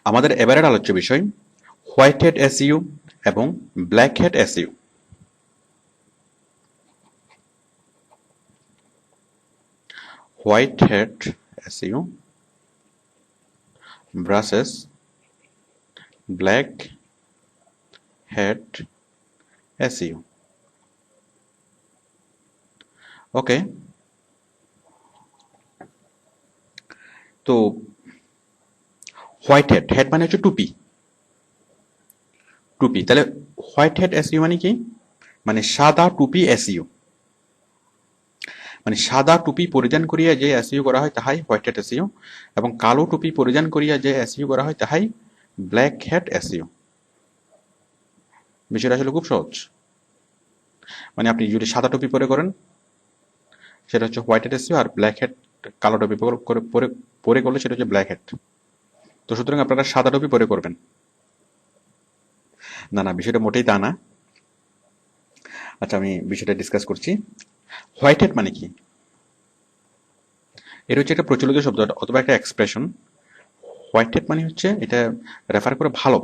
আমাদের এবারের আলোচ্য বিষয় হোয়াইট হ্যাট এসইও এবং black hat SEO. White hat SEO versus black hat SEO. Okay, তো হোয়াইট হ্যাট, হ্যাট মানে হচ্ছে টুপি, টুপি। তাহলে হোয়াইট হ্যাট এসইও মানে কি? মানে সাদা টুপি এসইও, মানে সাদা টুপি পরিধান করিয়া যে এসইও করা হয় তাহাই হোয়াইট হ্যাট এসইও, এবং কালো টুপি পরিধান করিয়া যে এসইও করা হয় তাহাই ব্ল্যাক হ্যাট এসইও। বিষয়টা আসলে খুব সহজ। মানে আপনি যদি সাদা টুপি পরে করেন সেটা হচ্ছে হোয়াইট হ্যাট এসইও, আর ব্ল্যাক হ্যাট কালো টুপি পরে করলে সেটা হচ্ছে ব্ল্যাক হ্যাট। তো সুতরাং আপনারা সাদা টুপি পরে করবেন। না না, বিষয়টা মোটেই তা না। আচ্ছা, আমি বিষয়টা ডিসকাস করছি। হোয়াইট হ্যাট মানে কি? এটা হচ্ছে একটা প্রচলিত শব্দ অথবা একটা এক্সপ্রেশন। হোয়াইট হ্যাট মানে হচ্ছে এটা রেফার করে ভালো,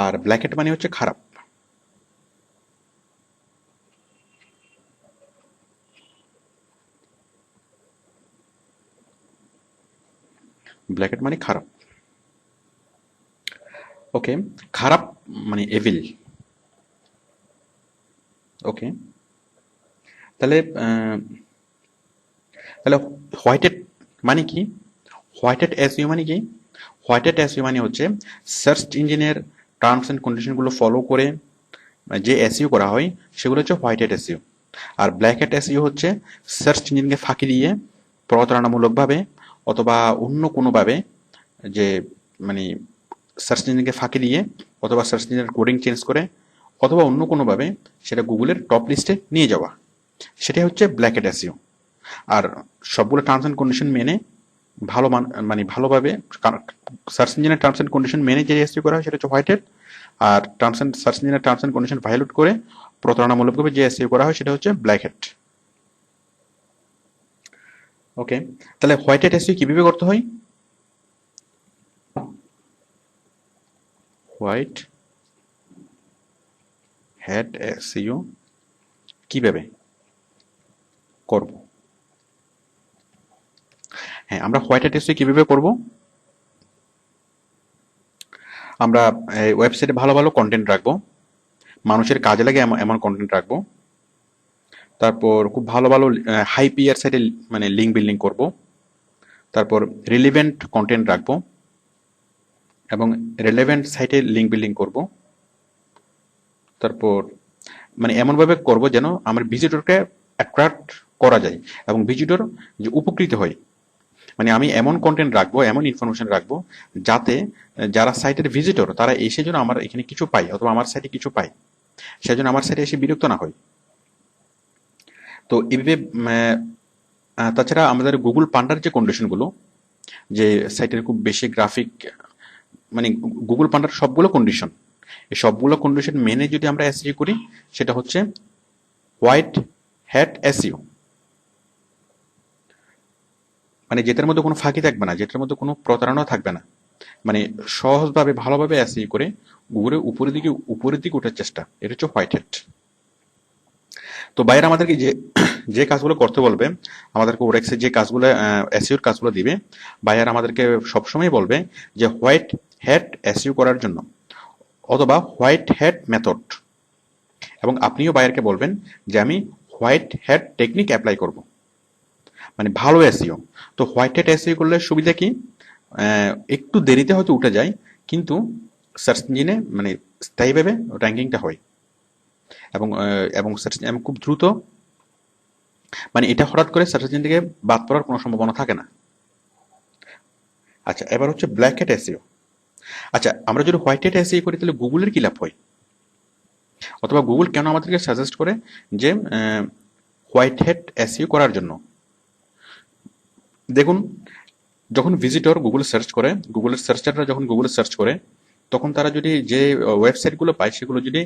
আর ব্ল্যাক হ্যাট মানে হচ্ছে খারাপ। ব্ল্যাক হ্যাট মানে খারাপ। ওকে, খারাপ মানে এভিল। ওকে, তাহলে তাহলে হোয়াইট হ্যাট মানে কি? হোয়াইট হ্যাট এসইও মানে কি? হোয়াইট হ্যাট এসইও মানে হচ্ছে সার্চ ইঞ্জিনের টার্মস অ্যান্ড কন্ডিশনগুলো ফলো করে যে এসইও করা হয় সেগুলো হচ্ছে হোয়াইট হ্যাট এসইও। আর ব্ল্যাক হ্যাট এসইও হচ্ছে সার্চ ইঞ্জিনকে ফাঁকি দিয়ে প্রতারণামূলকভাবে অথবা অন্য কোনোভাবে, যে মানে সার্চ ইঞ্জিনকে ফাঁকি দিয়ে অথবা সার্চ ইঞ্জিনের কোডিং চেঞ্জ করে অথবা অন্য কোনোভাবে সেটা গুগলের টপ লিস্টে নিয়ে যাওয়া, সেটাই হচ্ছে ব্ল্যাক হ্যাট এসইও। আর সবগুলো টার্মস অ্যান্ড কন্ডিশন মেনে ভালো মানে ভালোভাবে সার্চ ইঞ্জিনের টার্মস অ্যান্ড কন্ডিশন মেনে যে এসইও করা হয় সেটা হচ্ছে হোয়াইট হ্যাট। আর সার্চ ইঞ্জিনের টার্মস অ্যান্ড কন্ডিশন ভায়োলেট করে প্রতারণামূলকভাবে যে এসইও করা হয় সেটা হচ্ছে ব্ল্যাক হ্যাট। ওকে, তাহলে হোয়াইট হ্যাট এসইও কিভাবে করতে হয়? হোয়াইট হ্যাট এসইও কিভাবে করব? হ্যাঁ, আমরা হোয়াইট হ্যাট এসইও কিভাবে করব? আমরা ওয়েবসাইটে ভালো ভালো কন্টেন্ট রাখবো, মানুষের কাজে লাগে এমন এমন কন্টেন্ট রাখবো। তারপর খুব ভালো ভালো হাই পিআর সাইটে মানে লিঙ্ক বিল্ডিং করব। তারপর রিলেভেন্ট কন্টেন্ট রাখবো এবং রিলেভেন্ট সাইটে লিঙ্ক বিল্ডিং করব। তারপর মানে এমনভাবে করব যেন আমার ভিজিটরকে অ্যাট্রাক্ট করা যায় এবং ভিজিটর যে উপকৃত হয়। মানে আমি এমন কন্টেন্ট রাখবো, এমন ইনফরমেশন রাখবো যাতে যারা সাইটের ভিজিটর তারা এসে যেন আমার এখানে কিছু পায় অথবা আমার সাইটে কিছু পায়, সেজন্য আমার সাইটে এসে বিরক্ত না হয়। তো এইভাবে তাছাড়া আমাদের গুগল পান্ডার যে কন্ডিশনগুলো, যে সাইটের খুব বেশি গ্রাফিক, মানে গুগল পান্ডার সবগুলো কন্ডিশন, এই সবগুলো কন্ডিশন মেনে যদি আমরা এসইও করি সেটা হচ্ছে হোয়াইট হ্যাট এসইও। মানে যেটার মধ্যে কোনো ফাঁকি থাকবে না, যেটার মধ্যে কোনো প্রতারণা থাকবে না, মানে সহজভাবে ভালোভাবে এসইও করে গুগলে উপরের দিকে ওঠার চেষ্টা, এটা হচ্ছে হোয়াইট হ্যাট। তো বাইরে আমাদেরকে যে যে কাজগুলো করতে বলবে, আমাদেরকে ওরেক্সে যে কাজগুলো এসইওর কাজগুলো দিবে, বাইরে আমাদেরকে সবসময় বলবে যে হোয়াইট হ্যাট এসইও করার জন্য অথবা হোয়াইট হ্যাট মেথড, এবং আপনিও বাইরকে বলবেন যে আমি হোয়াইট হ্যাট টেকনিক অ্যাপ্লাই করব, মানে ভালো এসইও। তো হোয়াইট হ্যাট এসইও করলে সুবিধা কি? একটু দেরিতে হয়তো উঠে যায়, কিন্তু সার্চ ইঞ্জিনে মানে স্থায়ীভাবে র্যাঙ্কিংটা হয় এবং এবং সার্চ এবং খুব দ্রুত, মানে এটা হঠাৎ করে সার্চ ইঞ্জিন থেকে বাদ পড়ার কোনো সম্ভাবনা থাকে না। আচ্ছা, এবার হচ্ছে ব্ল্যাক হ্যাট এসইও। আচ্ছা, আমরা যদি হোয়াইট হ্যাট এসইও করি তাহলে গুগলের কি লাভ হয়, অথবা গুগল কেন আমাদেরকে সাজেস্ট করে যে হোয়াইট হ্যাট এসইও করার জন্য? দেখুন, যখন ভিজিটর গুগলে সার্চ করে, গুগলের সার্চাররা যখন গুগলে সার্চ করে, তখন তারা যদি যে ওয়েবসাইটগুলো পায় সেগুলো যদি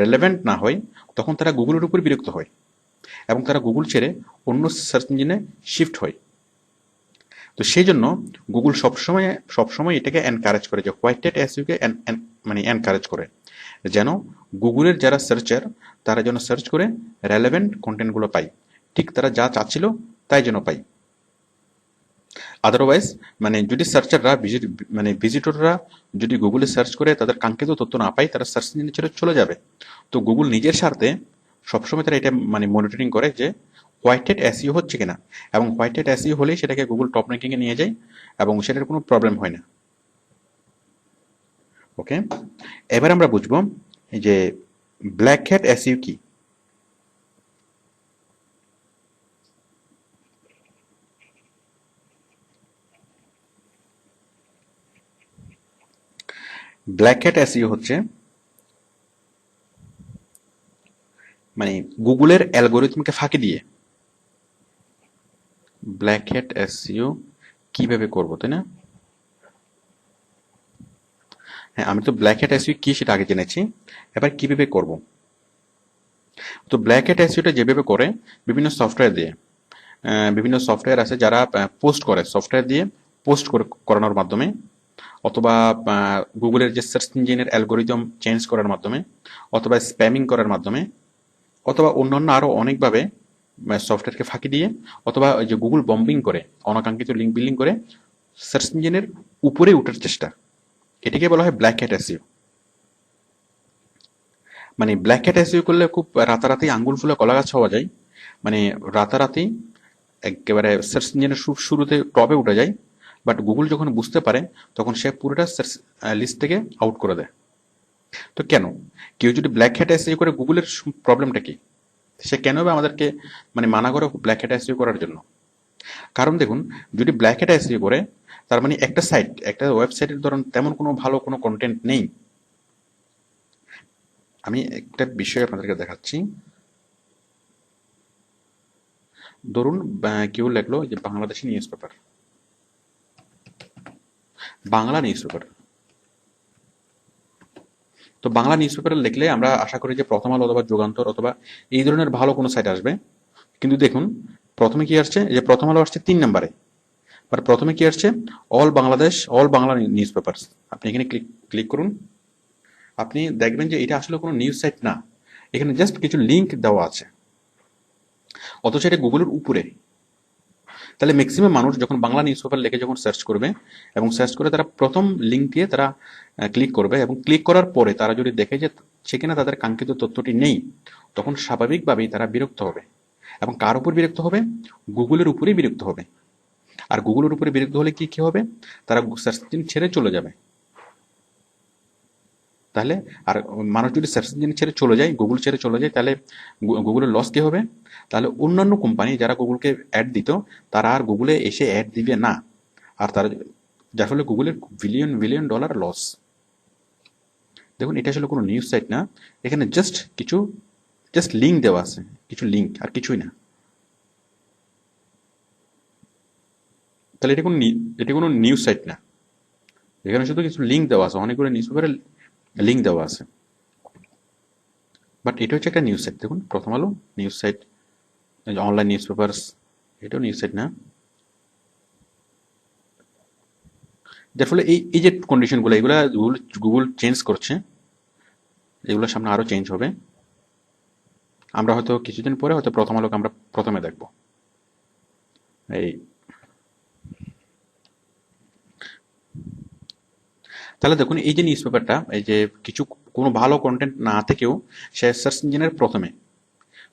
রেলেভেন্ট না হয়, তখন তারা গুগলের উপর বিরক্ত হয় এবং তারা গুগল ছেড়ে অন্য সার্চ ইঞ্জিনে শিফট হয়। তো সেই জন্য গুগল সবসময় এটাকে এনকারেজ করে, যে হোয়াইট হ্যাট এসইওকে মানে এনকারেজ করে, যেন গুগলের যারা সার্চার তারা যেন সার্চ করে রেলেভেন্ট কন্টেন্টগুলো পায়, ঠিক তারা যা চাচ্ছিল তাই যেন পায়। আদারওয়াইজ মানে যদি সার্চাররা মানে ভিজিটররা যদি গুগলে সার্চ করে তাদের কাঙ্ক্ষিত তথ্য না পায়, তারা সার্চ ইঞ্জিনে ছেড়ে চলে যাবে। তো গুগল নিজের স্বার্থে সবসময় তারা এটা মানে মনিটরিং করে যে হোয়াইট হ্যাট এসইও হচ্ছে কিনা, এবং হোয়াইট হ্যাট এসইও হলেই সেটাকে গুগল টপ র্যাঙ্কিং এ নিয়ে যায় এবং সেটার কোনো প্রবলেম হয় না। ওকে, এবার আমরা বুঝবো যে ব্ল্যাক হ্যাট এসইও কি। ব্ল্যাক হ্যাট এসইও হচ্ছে মানে গুগলের অ্যালগোরিথমকে ফাঁকি দিয়ে ব্ল্যাক হ্যাট এসইও কিভাবে করবো, তাই না? হ্যাঁ, আমি তো ব্ল্যাক হ্যাট এসইও কি সেটা আগে জেনেছি, এবার কিভাবে করব। তো ব্ল্যাক হ্যাট এসইওটা যেভাবে করে বিভিন্ন সফটওয়্যার দিয়ে, বিভিন্ন সফটওয়্যার আছে যারা পোস্ট করে, সফটওয়্যার দিয়ে পোস্ট করানোর মাধ্যমে, অথবা গুগলের যে সার্চ ইঞ্জিনের অ্যালগোরিদম চেঞ্জ করার মাধ্যমে, অথবা স্প্যামিং করার মাধ্যমে, অথবা অন্যান্য আরো অনেকভাবে সফটওয়্যারকে ফাঁকি দিয়ে, অথবা ওই যে গুগল বম্বিং করে, অনাকাঙ্ক্ষিত লিঙ্ক বিল্ডিং করে সার্চ ইঞ্জিনের উপরে উঠার চেষ্টা, এটাকে বলা হয় ব্ল্যাক হ্যাট এসইও। মানে ব্ল্যাক হ্যাট এসইও করলে খুব রাতারাতি আঙ্গুল ফুলে কলা গাছ হওয়া যায়, মানে রাতারাতি একেবারে সার্চ ইঞ্জিনের শুরুতে টপে উঠে যায়, বাট গুগল যখন বুঝতে পারে তখন সে পুরোটা সার্চ লিস্ট থেকে আউট করে দেয়। তো কেন কেউ যদি ব্ল্যাক হ্যাট এসইও করে, গুগলের প্রবলেমটা কি? সে কেন বা আমাদেরকে মানে মানা করে ব্ল্যাক হ্যাট এসইও করার জন্য? কারণ দেখুন, যদি ব্ল্যাক হ্যাট এসইও করে, তার মানে একটা সাইট, একটা ওয়েবসাইটের ধরুন তেমন কোনো ভালো কোনো কন্টেন্ট নেই। আমি একটা বিষয় আপনাদেরকে দেখাচ্ছি। ধরুন কেউ লেখলো যে Bangladeshi news paper, Bangla news paper. তো বাংলা নিউজ পেপারে লিখলে আমরা আশা করি যে প্রথম আলো অথবা যুগান্তর অথবা এই ধরনের ভালো কোনো সাইট আসবে। কিন্তু দেখুন প্রথমে কি আসছে, যে প্রথম আলো আসছে 3 নম্বরে, বাট প্রথমে কি আসছে, all Bangladesh, all Bangla news paper. আপনি এখানে ক্লিক করুন, আপনি দেখবেন যে এটা আসলে কোনো নিউজ সাইট না, এখানে জাস্ট কিছু লিঙ্ক দেওয়া আছে, অথচ এটা গুগলের উপরে। তাহলে ম্যাক্সিমাম মানুষ যখন বাংলা নিউজ পেপার লিখে যখন সার্চ করবে, এবং সার্চ করে তারা প্রথম লিঙ্ক দিয়ে তারা ক্লিক করবে, এবং ক্লিক করার পরে তারা যদি দেখে যে সেখানে তাদের কাঙ্ক্ষিত তথ্যটি নেই, তখন স্বাভাবিকভাবেই তারা বিরক্ত হবে। এবং কার উপর বিরক্ত হবে? গুগলের উপরেই বিরক্ত হবে। আর গুগলের উপরে বিরক্ত হলে কি কি হবে? তারা সার্চ ইঞ্জিন ছেড়ে চলে যাবে। তাহলে আর মানুষ যদি সার্চ ইঞ্জিন ছেড়ে চলে যায়, গুগল ছেড়ে চলে যায়, তাহলে গুগলের লস কি হবে? তাহলে অন্যান্য কোম্পানি যারা গুগলকে অ্যাড দিত, তারা আর গুগলে এসে অ্যাড দিবে না। আর তারা, যার ফলে গুগলের বিলিয়ন বিলিয়ন ডলার লস। দেখুন এটা আসলে কোনো নিউজ সাইট না, এখানে জাস্ট লিঙ্ক দেওয়া আছে, কিছু লিঙ্ক আর কিছুই না। তাহলে এটা কোনো নিউজ সাইট না, এখানে শুধু কিছু লিঙ্ক দেওয়া আছে, অনেকগুলো নিউজ পেপারের লিঙ্ক দেওয়া আছে। বাট এটা হচ্ছে একটা নিউজ সাইট। দেখুন Prothom Alo news site, online newspaper, এটাও নিউজ সাইট না। যার ফলে এই যে কন্ডিশনগুলো, এগুলো গুগল চেঞ্জ করছে, এগুলো সামনে আরো চেঞ্জ হবে। আমরা হয়তো কিছুদিন পরে হয়তো প্রথম আলোকে আমরা প্রথমে দেখব। এই তাহলে দেখুন এই যে নিউজ পেপারটা, এই যে কোনো ভালো কন্টেন্ট না থেকেও সে সার্চ ইঞ্জিনের প্রথমে,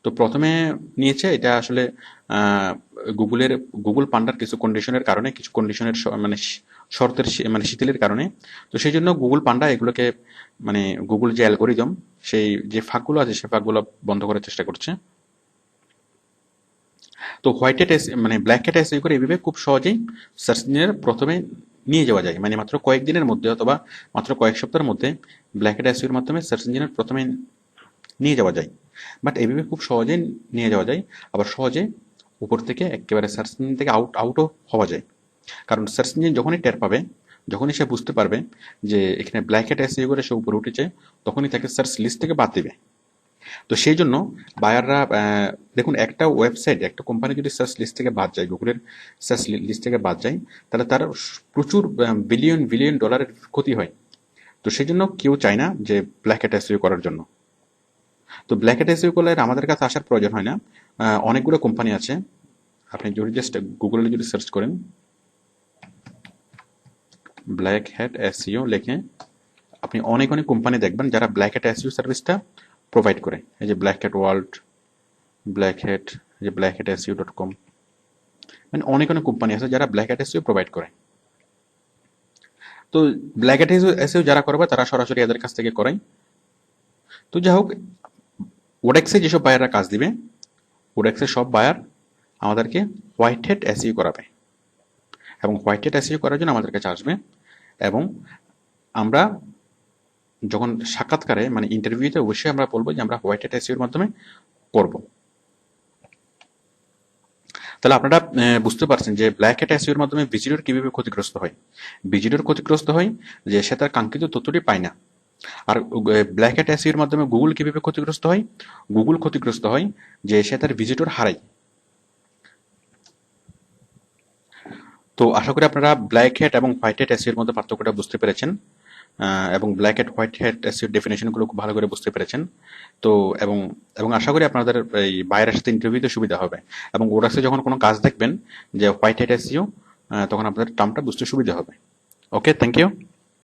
তো প্রথমে নিয়েছে, এটা আসলে গুগল পান্ডার কিছু কন্ডিশনের কারণে, কিছু কন্ডিশনের মানে শর্তের মানে শিথিলের কারণে। তো সেই জন্য গুগল পান্ডা এগুলোকে মানে গুগল যে অ্যালগোরিদম, সেই যে ফাঁকগুলো আছে সেই ফাঁকগুলো বন্ধ করার চেষ্টা করছে। তো হোয়াইট হ্যাট মানে ব্ল্যাক হ্যাট এসইও করে এইভাবে খুব সহজেই সার্চ ইঞ্জিনের প্রথমে নিয়ে যাওয়া যায়, মানে মাত্র কয়েকদিনের মধ্যে অথবা মাত্র কয়েক সপ্তাহের মধ্যে ব্ল্যাক হ্যাট এসইওর মাধ্যমে সার্চ ইঞ্জিনের প্রথমে নিয়ে যাওয়া যায়। বাট এইভাবে খুব সহজে নিয়ে যাওয়া যায়, আবার সহজে উপর থেকে একেবারে সার্চ ইঞ্জিন থেকে আউটও হওয়া যায়। কারণ সার্চ ইঞ্জিন যখনই টের পাবে, যখনই সে বুঝতে পারবে যে এখানে ব্ল্যাক হ্যাট এসইও করে সে উপরে উঠেছে, তখনই তাকে সার্চ লিস্ট থেকে বাদ দিবে। তো সেই জন্য বায়াররা দেখুন, একটা ওয়েবসাইট, একটা কোম্পানি যদি সার্চ লিস্ট থেকে বাদ যায়, গুগলের সার্চ লিস্ট থেকে বাদ যায়, তাহলে তার প্রচুর বিলিয়ন বিলিয়ন ডলারের ক্ষতি হয়। তো সেই জন্য কেউ চায় না যে ব্ল্যাক হ্যাট এসইও করার জন্য। তো ব্ল্যাক হ্যাট এসইও করলে আমাদের কাছে আসার প্রয়োজন হয় না। অনেকগুলো কোম্পানি আছে, আপনি যদি জাস্ট গুগলে যদি সার্চ করেন ব্ল্যাক হ্যাট এসইও লিখে, আপনি অনেক অনেক কোম্পানি দেখবেন যারা ব্ল্যাক হ্যাট এসইও সার্ভিসটা প্রোভাইড করে। এই যে black hat world, black hat, এই যে ব্ল্যাক হ্যাট এসইও .com, মানে অনেক অনেক কোম্পানি আছে যারা ব্ল্যাক হ্যাট এসইও প্রোভাইড করে। তো ব্ল্যাক হ্যাট এসইও যারা করবে তারা সরাসরি এদের কাছ থেকে করায়। তো যাই হোক, ওডেক্সে যেসব বায়াররা কাজ দিবে, ওডেক্সের সব বায়ার আমাদেরকে হোয়াইট হ্যাট এসইও করাবে, এবং হোয়াইট হ্যাট এসইও করার জন্য আমাদের কাছে আসবে, এবং আমরা যখন সাক্ষাৎকারে মানে ইন্টারভিউতে অবশ্যই আমরা বলবো যে আমরা হোয়াইট হ্যাট এসইওর মাধ্যমে করব। তাহলে আপনারা বুঝতে পারছেন যে ব্ল্যাক হ্যাট এসইওর মাধ্যমে ভিজিটর কিভাবে ক্ষতিগ্রস্ত হয়। ভিজিটর ক্ষতিগ্রস্ত হয় যে সে তার কাঙ্ক্ষিত তথ্যটি পায় না। আর ব্ল্যাক হ্যাট এসইওর মাধ্যমে গুগল কিভাবে ক্ষতিগ্রস্ত হয়, গুগল ক্ষতিগ্রস্ত হয় যে সে তার ভিজিটর হারায়। তো আশা করি আপনারা ব্ল্যাক হ্যাট এবং হোয়াইট হ্যাট এসইওর মধ্যে পার্থক্যটা বুঝতে পেরেছেন, এবং ব্ল্যাক হ্যাট হোয়াইট হ্যাট এসইওর ডেফিনেশনগুলো খুব ভালো করে বুঝতে পেরেছেন। তো এবং এবং আশা করি আপনাদের এই বাইরের সাথে ইন্টারভিউতে সুবিধা হবে, এবং ওরাসে যখন কোনো কাজ দেখবেন যে হোয়াইট হ্যাট এসইও, তখন আপনাদের টার্মটা বুঝতে সুবিধা হবে। ওকে, থ্যাংক ইউ।